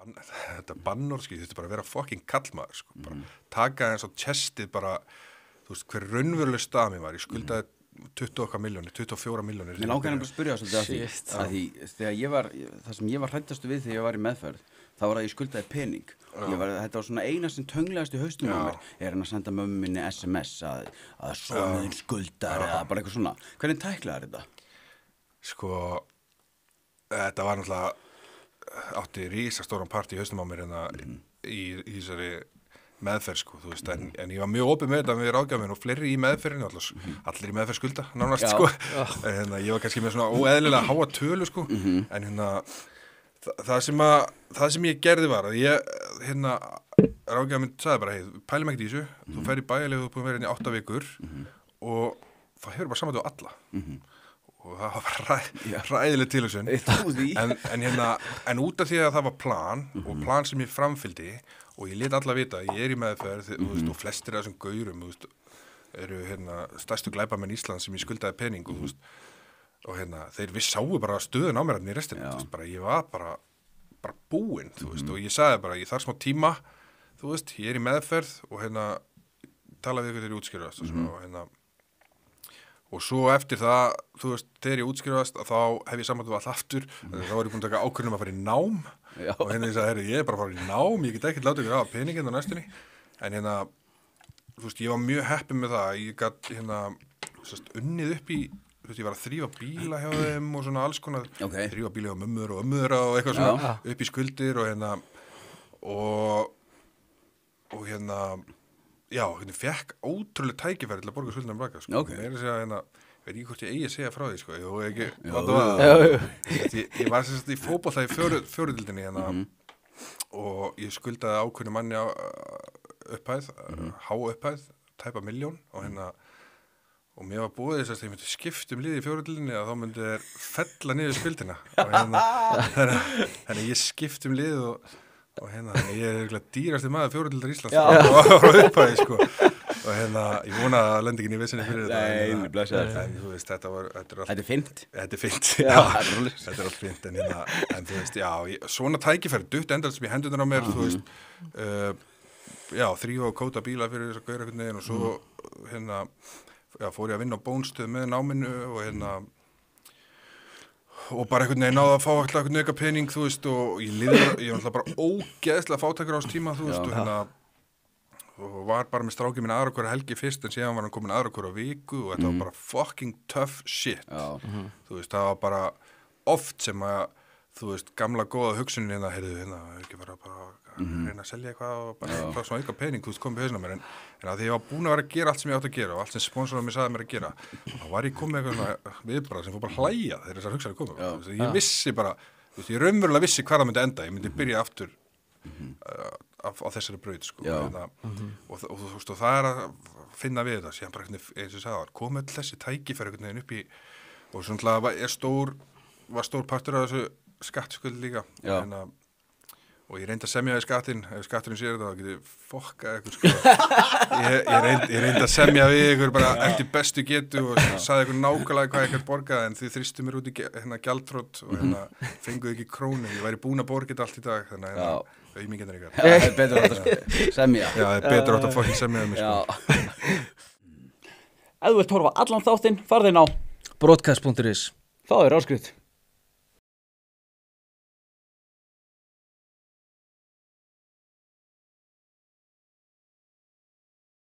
Þetta bannorð, sko, þetta bara að vera fucking kallmaður, sko, bara taka eins og chestið bara, þú veist, hver raunveruleg stað mér var, ég skuldaði 24 milljónir. Mér langar að spyrja þessu að því þegar það sem ég var hræddastu við þegar ég var í meðferð, þá var að ég skuldaði pening. Þetta var svona eina sem tönglegast í haustum á mér, hann að senda mömmu minni SMS að sonurinn skuldar eða bara eitthvað svona. Hvernig tæklaði þetta? Sko, þetta var náttúrulega átti risastóran part í haustum á mér í þessari meðferð, sko, þú veist, en ég var mjög opið með þetta við ráðgjafinn og fleiri í meðferðinu, allir í meðferð skulda, nánast, sko, en ég var kannski með svona óeðlilega háa tölu, sko, en það sem ég gerði var að ég, ráðgjafinn sagði bara, pælum ekkert í þessu, þú fer í bæjarlegu, þú búin að vera inn í 8 vikur og það hefur bara saman til alla. Og það var bara ræðileg tilhugsun en út af því að það var plan og plan sem ég framfylgdi og ég lét alla vita, ég í meðferð og flestir af þessum gaurum eru stærstu glæpamenn Íslands sem ég skuldaði pening og þeir sáu bara stöðun á mér í restina, bara, ég var bara búinn, og ég sagði bara, ég þarf smá tíma, ég í meðferð og tala við ykkur þegar ég útskýrðast og svo eftir það, þegar ég útskrifast, þá hef ég samband við allt aftur, þá var ég búin að taka ákvörðun að fara í nám og ég sagði, ég bara fara í nám, ég get ekkert látið ykkur hafa peninginn á næstunni, en ég var mjög heppinn með það, ég gat unnið upp í, ég var að þrífa bíla hjá þeim og svona alls konar, þrífa bíla hjá mömmur og ömmur og eitthvað svona, upp í skuldir og já, fekk ótrúlega tækifæri til að borga skuldina baka, sko. Mér að segja, veit ekki hvort ég eigi að segja frá því, sko. Jú, ekki, ég var sem sagt í fótbolta í fjóruðildinni og ég skuldaði ákveðnu manni upphæð, há upphæð, tæpa 1 milljón og mér var búið þess að ég myndi skipta liði í fjóruðildinni að þá myndi þeir fella niður skuldina þannig ég skipta liðið og ég dýrasti maður fjóruðildar Íslands á upphæði, sko og ég vona að lendi ekki í vissinni fyrir þetta Nei, blessaður. en þú veist, þetta er fínt þetta er allt fínt en þú veist, svona tækifæri dutt endast sem ég hendurnar á mér þú veist, þrífa og kóta bíla fyrir þess að gauðra einhvern veginn og svo fór ég að vinna á bónstöð með náminu og bara einhvern veginn náði að fá alltaf einhvern veginn pening, þú veist, og ég var alltaf bara ógeðslega fátækur á þess tíma, þú veist, og var bara með strákið minn aðra hverja helgi fyrst, en síðan var hann komin aðra hverja viku og þetta var bara fucking tough shit, þú veist, það var bara oft sem að, þú veist, gamla góða hugsunin ekki bara reyna að selja eitthvað og bara svona auka pening, þú veist, komið hausinn á mér, en að því ég var búin að vera að gera allt sem ég átti að gera og allt sem sponsorinn mér sagði mér að gera, þá var ég komið eitthvað svona viðbragð sem fór bara hlæja þegar þessar hugsanir komu, ég vissi bara, þú veist, ég raunverulega vissi hvað það myndi enda, ég myndi byrja aftur á þessari braut, sko, og þú veist, og það er að finna við þetta, síðan bara eins og ég sagði, komið all þessi tækifæri einhvern veginn upp í, og svona var stór partur af þessu skattskuld líka, og ég reyndi að semja við skattinn, ef skatturinn sér þetta, þá getið fokkað eitthvað, sko. Ég reyndi að semja við ykkur bara eftir bestu getu og sagði ykkur nákvæmlega hvað ég gæti borgað, en þið þrýstu mér út í gjaldþrot og fenguð ekki krónu. Ég væri búin að borga þetta allt í dag, þannig að auðmingjarnir ykkar. Já, það er betur átt að semja. Já, það er betur átt að fokkin semja mig, sko. Ef þú vilt horfa allan þáttinn, farðu inn á broadcast.is. Það er áskrift.